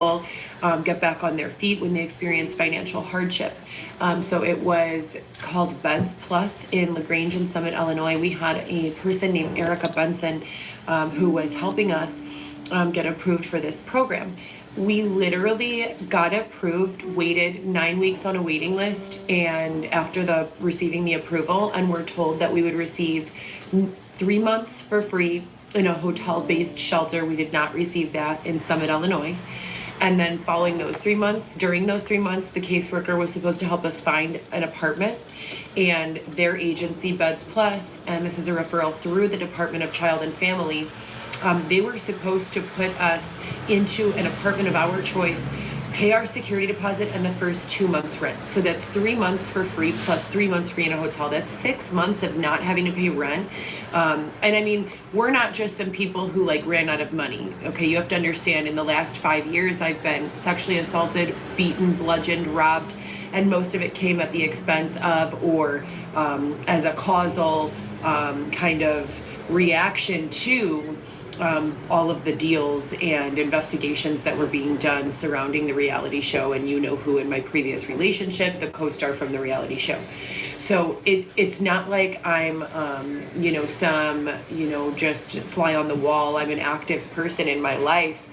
get back on their feet when they experience financial hardship. So it was called Beds Plus in LaGrange and Summit, Illinois. We had a person named Erica Benson who was helping us get approved for this program. We literally got approved, waited 9 weeks on a waiting list, and after receiving the approval, and we're told that we would receive 3 months for free in a hotel-based shelter. We did not receive that in Summit, Illinois. And then following those 3 months, during those 3 months, the caseworker was supposed to help us find an apartment, and their agency, Beds Plus, and this is a referral through the Department of Child and Family, they were supposed to put us into an apartment of our choice, pay our security deposit and the first 2 months rent. So that's 3 months for free plus 3 months free in a hotel. That's 6 months of not having to pay rent. And I mean, we're not just some people who like ran out of money. Okay, you have to understand, in the last 5 years, I've been sexually assaulted, beaten, bludgeoned, robbed, and most of it came at the expense of, or as a causal kind of reaction to all of the deals and investigations that were being done surrounding the reality show, and you know who in my previous relationship, the co-star from the reality show. So it's not like I'm just fly on the wall. I'm an active person in my life,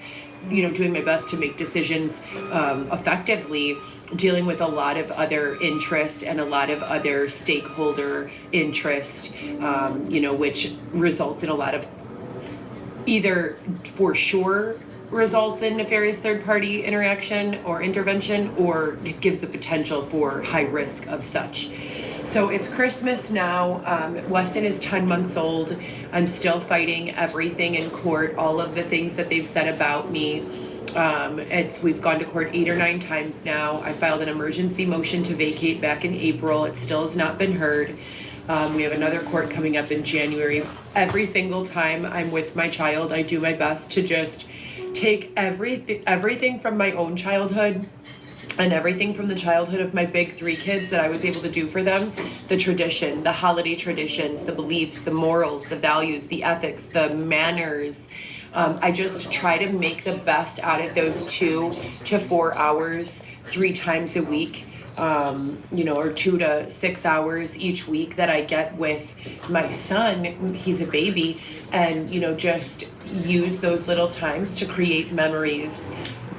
doing my best to make decisions effectively, dealing with a lot of other interest and a lot of other stakeholder interest, which results in a lot of, either for sure results in nefarious third-party interaction or intervention, or it gives the potential for high risk of such. So it's Christmas now. Weston is 10 months old. I'm still fighting everything in court, all of the things that they've said about me. We've gone to court 8 or 9 times now. I filed an emergency motion to vacate back in April. It still has not been heard. We have another court coming up in January. Every single time I'm with my child, I do my best to just take everything from my own childhood and everything from the childhood of my big 3 kids that I was able to do for them, the tradition, the holiday traditions, the beliefs, the morals, the values, the ethics, the manners. I just try to make the best out of those 2 to 4 hours 3 times a week. Or 2 to 6 hours each week that I get with my son. He's a baby, and just use those little times to create memories.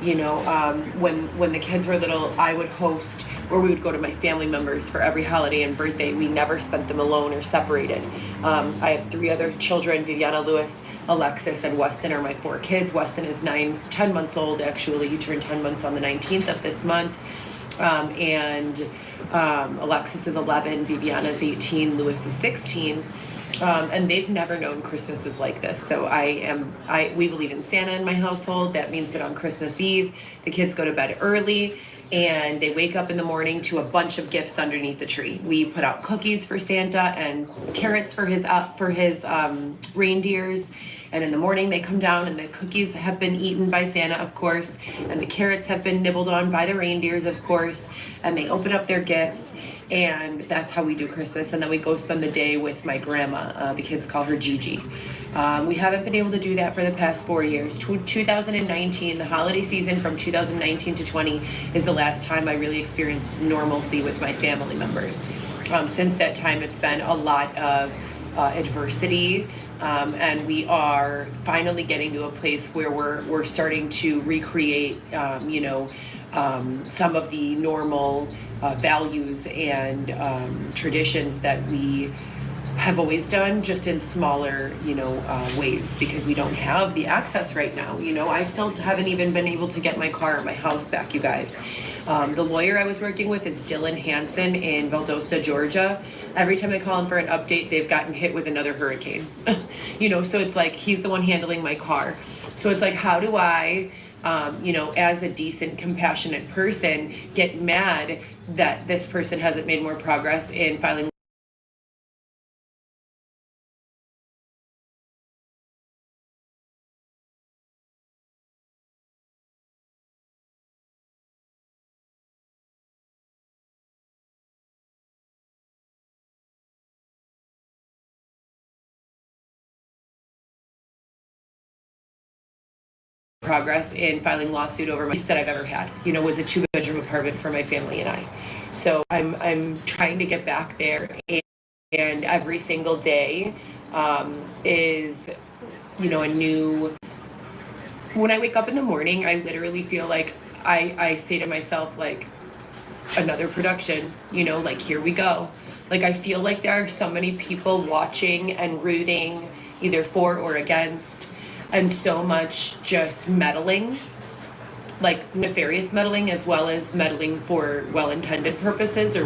When the kids were little, I would host, or we would go to my family members for every holiday and birthday. We never spent them alone or separated. I have 3 other children: Viviana, Lewis, Alexis, and Weston are my 4 kids. Weston is 10 months old, actually. He turned 10 months on the 19th of this month. Alexis is 11, Viviana is 18, Lewis is 16, and they've never known Christmases like this. So we believe in Santa in my household. That means that on Christmas Eve, the kids go to bed early and they wake up in the morning to a bunch of gifts underneath the tree. We put out cookies for Santa and carrots for his reindeers. And in the morning they come down and the cookies have been eaten by Santa, of course, and the carrots have been nibbled on by the reindeers, of course, and they open up their gifts, and that's how we do Christmas. And then we go spend the day with my grandma. The kids call her Gigi. We haven't been able to do that for the past 4 years. 2019, the holiday season from 2019 to 20 is the last time I really experienced normalcy with my family members. Since that time, it's been a lot of adversity, and we are finally getting to a place where we're starting to recreate some of the normal values and traditions that we have always done, just in smaller ways, because we don't have the access right now. I still haven't even been able to get my car or my house back, you guys. The lawyer I was working with is Dylan Hansen in Valdosta, Georgia. Every time I call him for an update, they've gotten hit with another hurricane. So it's like he's the one handling my car. So it's like, how do I as a decent, compassionate person, get mad that this person hasn't made more progress in filing progress in filing lawsuit over my that I've ever had. You know, was a 2-bedroom apartment for my family and I. So I'm trying to get back there, and every single day is, you know, a new. When I wake up in the morning, I literally feel like I say to myself, like, another production, you know, like, here we go. Like, I feel like there are so many people watching and rooting either for or against, and so much just meddling, like nefarious meddling, as well as meddling for well-intended purposes, or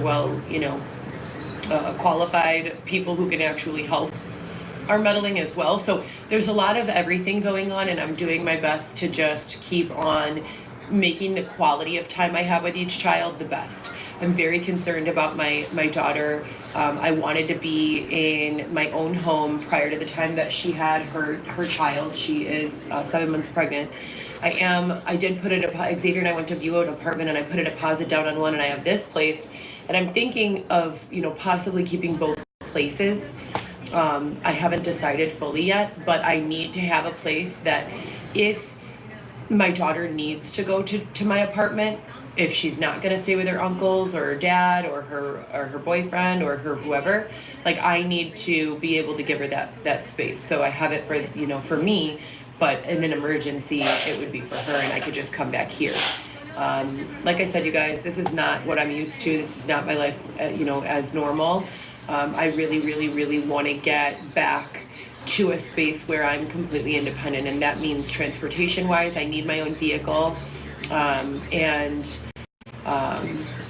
qualified people who can actually help are meddling as well. So there's a lot of everything going on, and I'm doing my best to just keep on making the quality of time I have with each child the best. I'm very concerned about my daughter. I wanted to be in my own home prior to the time that she had her child. She is 7 months pregnant. I did put Xavier and I went to view an apartment, and I put a deposit down on one, and I have this place, and I'm thinking of, you know, possibly keeping both places. I haven't decided fully yet, but I need to have a place that if my daughter needs to go to my apartment, if she's not going to stay with her uncles or her dad or her boyfriend or her whoever, like, I need to be able to give her that space. So I have it for, you know, for me, but in an emergency, it would be for her, and I could just come back here. Like I said, you guys, this is not what I'm used to. This is not my life, you know, as normal. I really, really, really want to get back to a space where I'm completely independent, and that means transportation-wise, I need my own vehicle,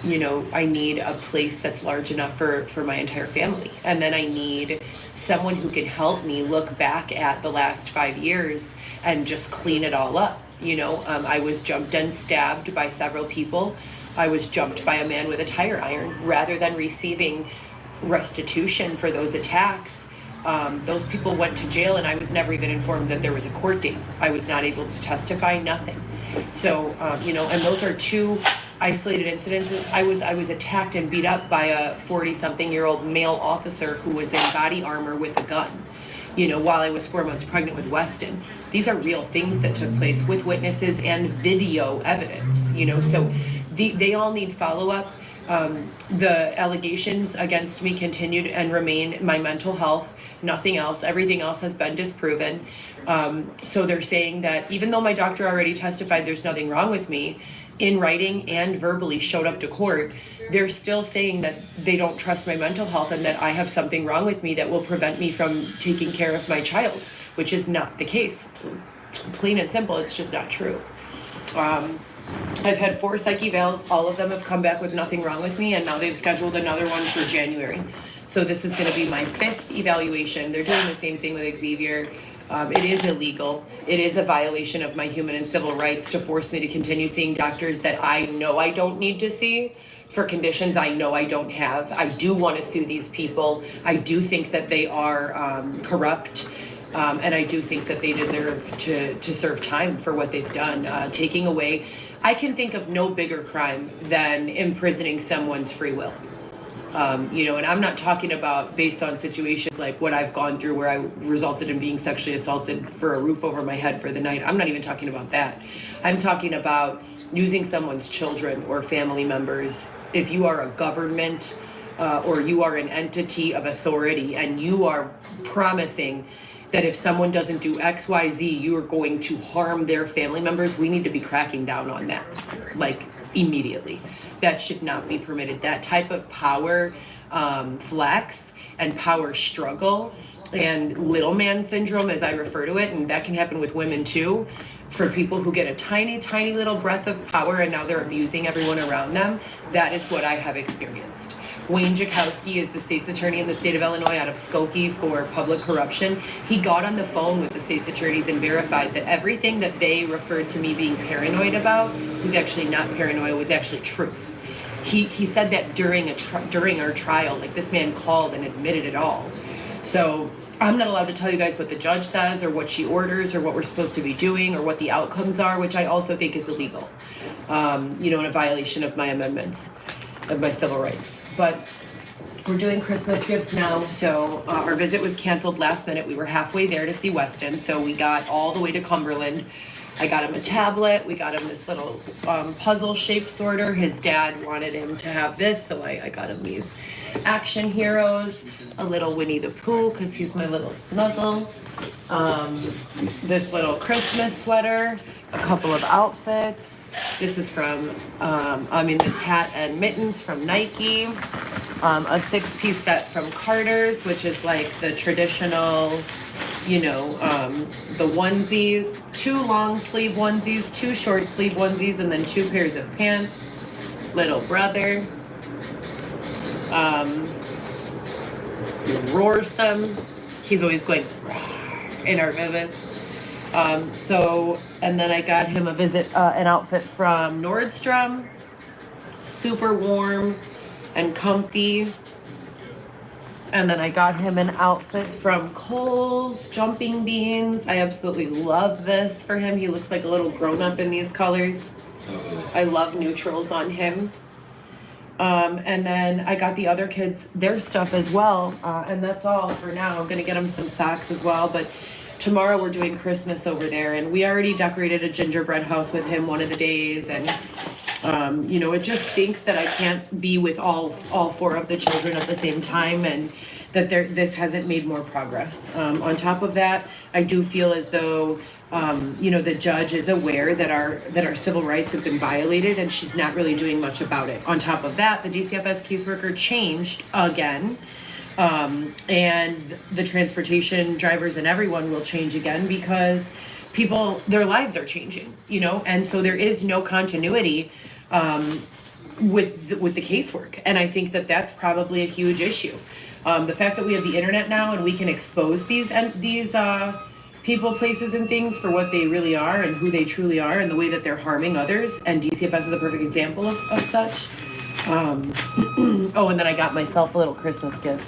you know, I need a place that's large enough for my entire family, and then I need someone who can help me look back at the last 5 years and just clean it all up. You know, I was jumped and stabbed by several people. I was jumped by a man with a tire iron. Rather than receiving restitution for those attacks, those people went to jail, and I was never even informed that there was a court date. I was not able to testify, nothing. So, you know, and those are 2 isolated incidents. I was attacked and beat up by a 40-something-year-old male officer who was in body armor with a gun, you know, while I was 4 months pregnant with Weston. These are real things that took place with witnesses and video evidence, you know, so they all need follow-up. The allegations against me continued and remain my mental health, nothing else. Everything else has been disproven. So they're saying that even though my doctor already testified there's nothing wrong with me, in writing and verbally showed up to court, they're still saying that they don't trust my mental health, and that I have something wrong with me that will prevent me from taking care of my child, which is not the case. Plain and simple, it's just not true. I've had 4 psych evals. All of them have come back with nothing wrong with me, and now they've scheduled another one for January. So this is going to be my 5th evaluation. They're doing the same thing with Xavier. It is illegal. It is a violation of my human and civil rights to force me to continue seeing doctors that I know I don't need to see for conditions I know I don't have. I do want to sue these people. I do think that they are corrupt. And I do think that they deserve to serve time for what they've done. Taking away, I can think of no bigger crime than imprisoning someone's free will. You know, and I'm not talking about based on situations like what I've gone through where I resulted in being sexually assaulted for a roof over my head for the night. I'm not even talking about that. I'm talking about using someone's children or family members. If you are a government or you are an entity of authority, and you are promising that if someone doesn't do X, Y, Z, you are going to harm their family members, we need to be cracking down on that, like, immediately. That should not be permitted. That type of power flex and power struggle and little man syndrome, as I refer to it, and that can happen with women too, for people who get a tiny, tiny little breath of power and now they're abusing everyone around them. That is what I have experienced. Wayne Jakowski is the state's attorney in the state of Illinois out of Skokie for public corruption. He got on the phone with the state's attorneys and verified that everything that they referred to me being paranoid about was actually not paranoia, was actually truth. He said that during our trial, like, this man called and admitted it all. So I'm not allowed to tell you guys what the judge says or what she orders or what we're supposed to be doing or what the outcomes are, which I also think is illegal, you know, in a violation of my amendments of my civil rights. But we're doing Christmas gifts now, so our visit was canceled last minute. We were halfway there to see Weston, so we got all the way to Cumberland I got him a tablet. We got him this little puzzle shape sorter. His dad wanted him to have this, so I got him these action heroes, a little Winnie the Pooh because he's my little snuggle, this little Christmas sweater, a couple of outfits. This is from, this hat and mittens from Nike, a 6-piece set from Carter's, which is like the traditional, the onesies, 2 long sleeve onesies, 2 short sleeve onesies, and then 2 pairs of pants. Little brother. Roarsome. He's always going in our visits. And then I got him an outfit from Nordstrom. Super warm and comfy. And then I got him an outfit from Kohl's, Jumping Beans. I absolutely love this for him. He looks like a little grown-up in these colors. I love neutrals on him. And then I got the other kids their stuff as well. And that's all for now. I'm going to get them some socks as well. But tomorrow we're doing Christmas over there. And we already decorated a gingerbread house with him one of the days. And it just stinks that I can't be with all 4 of the children at the same time, and that this hasn't made more progress. On top of that, I do feel as though the judge is aware that our civil rights have been violated, and she's not really doing much about it. On top of that, the DCFS caseworker changed again. And the transportation drivers and everyone will change again because their lives are changing, and so there is no continuity with the casework. And I think that that's probably a huge issue. The fact that we have the internet now and we can expose these people, places, and things for what they really are and who they truly are and the way that they're harming others. And DCFS is a perfect example of such. And then I got myself a little Christmas gift.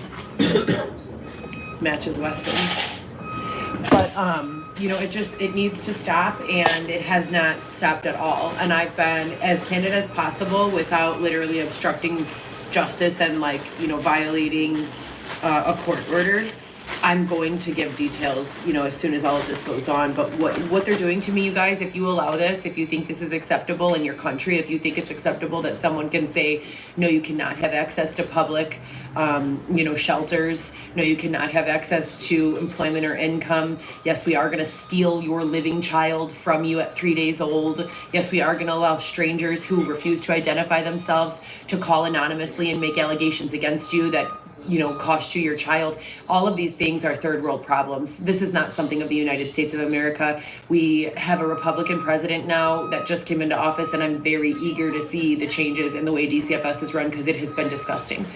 Matches Weston. But, it needs to stop, and it has not stopped at all. And I've been as candid as possible without literally obstructing justice and violating a court order. I'm going to give details, as soon as all of this goes on. But what they're doing to me, you guys, if you allow this, if you think this is acceptable in your country, if you think it's acceptable that someone can say, no, you cannot have access to public, shelters, no, you cannot have access to employment or income. Yes, we are going to steal your living child from you at 3 days old. Yes, we are going to allow strangers who refuse to identify themselves to call anonymously and make allegations against you that cost you your child. All of these things are third world problems. This is not something of the United States of America. We have a Republican president now that just came into office, and I'm very eager to see the changes in the way DCFS is run because it has been disgusting.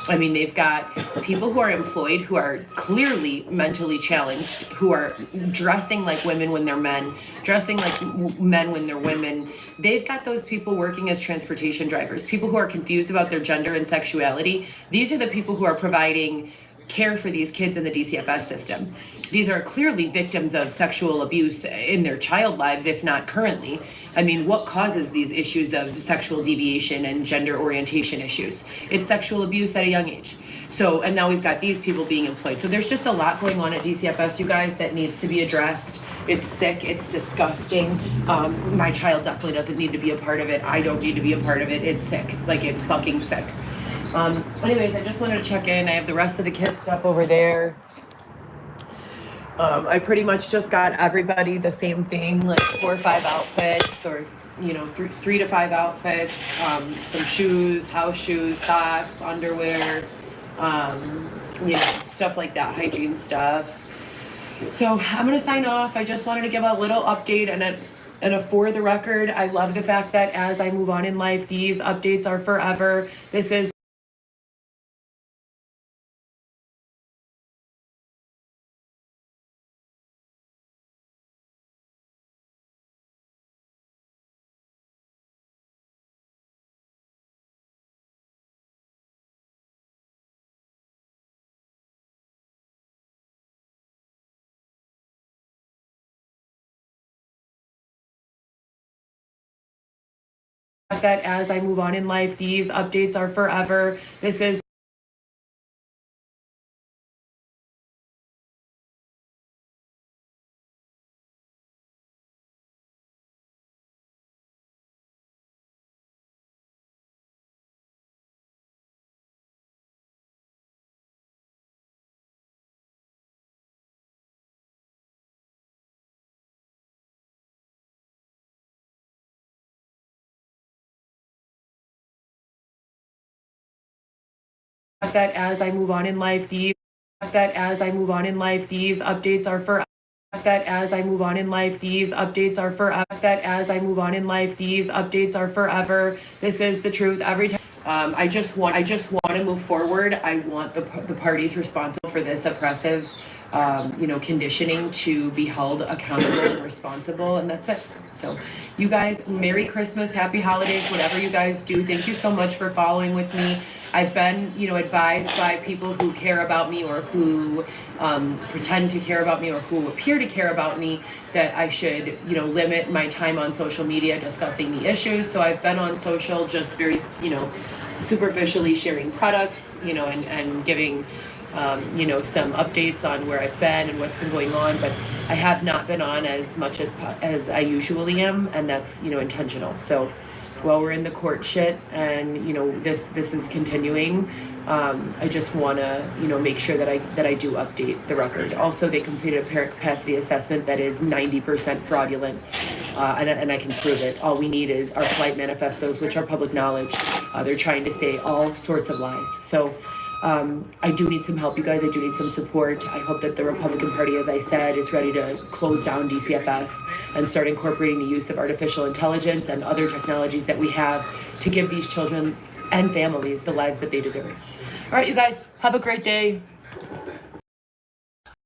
I mean, they've got people who are employed who are clearly mentally challenged, who are dressing like women when they're men, dressing like men when they're women. They've got those people working as transportation drivers, people who are confused about their gender and sexuality. These are the people who are providing care for these kids in the DCFS system. These are clearly victims of sexual abuse in their child lives, if not currently. I mean, what causes these issues of sexual deviation and gender orientation issues? It's sexual abuse at a young age. So, and now we've got these people being employed. So there's just a lot going on at DCFS, you guys, that needs to be addressed. It's sick, it's disgusting. My child definitely doesn't need to be a part of it. I don't need to be a part of it. It's sick, like it's fucking sick. Anyways, I just wanted to check in. I have the rest of the kids' stuff over there. I pretty much just got everybody the same thing, like 4 or 5 outfits, or 3 to 5 outfits, some shoes, house shoes, socks, underwear, stuff like that, hygiene stuff. So I'm gonna sign off. I just wanted to give a little update and a for the record. I love the fact that as I move on in life, these updates are forever. This is that as I move on in life, these updates are forever. This is that as I move on in life, these updates are for that as I move on in life, these updates are forever. That as I move on in life, these updates are forever. This is the truth every time. I just want to move forward. I want the parties responsible for this oppressive, conditioning to be held accountable and responsible, and that's it. So, you guys, Merry Christmas, Happy Holidays, whatever you guys do. Thank you so much for following with me. I've been, advised by people who care about me or who pretend to care about me or who appear to care about me that I should, limit my time on social media discussing the issues. So I've been on social just very, superficially sharing products, and giving, some updates on where I've been and what's been going on, but I have not been on as much as I usually am, and that's, intentional. So while we're in the court shit and, this is continuing, I just want to, make sure that I do update the record. Also, they completed a parent capacity assessment that is 90% fraudulent, and I can prove it. All we need is our flight manifestos, which are public knowledge. They're trying to say all sorts of lies. So I do need some help, you guys. I do need some support. I hope that the Republican Party, as I said, is ready to close down DCFS and start incorporating the use of artificial intelligence and other technologies that we have to give these children and families the lives that they deserve. All right, you guys, have a great day.